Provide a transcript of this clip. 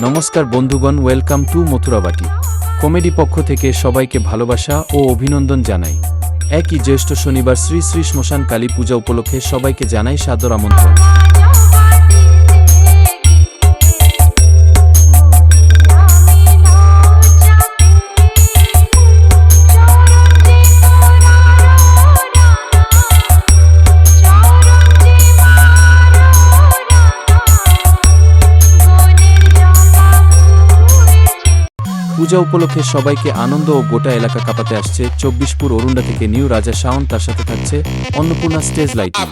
নমস্কার বন্ধুগণ, welcome to মথুরাবাটি comedy পক্ষ থেকে সবাইকে ভালোবাসা ও অভিনন্দন জানাই। একই জ্যৈষ্ঠ শনিবার শ্রী শ্রী শ্মশান কালী পূজা উপলক্ষে সবাইকে জানাই সাদর আমন্ত্রণ। পূজা উপলক্ষে সবাইকে আনন্দ ও গোটা এলাকা কাঁপাতে আসছে 24পুর অরুণ্ডা থেকে নিউ রাজা শাওন, তার সাথে থাকছে অন্নপূর্ণা স্টেজ লাইটিং।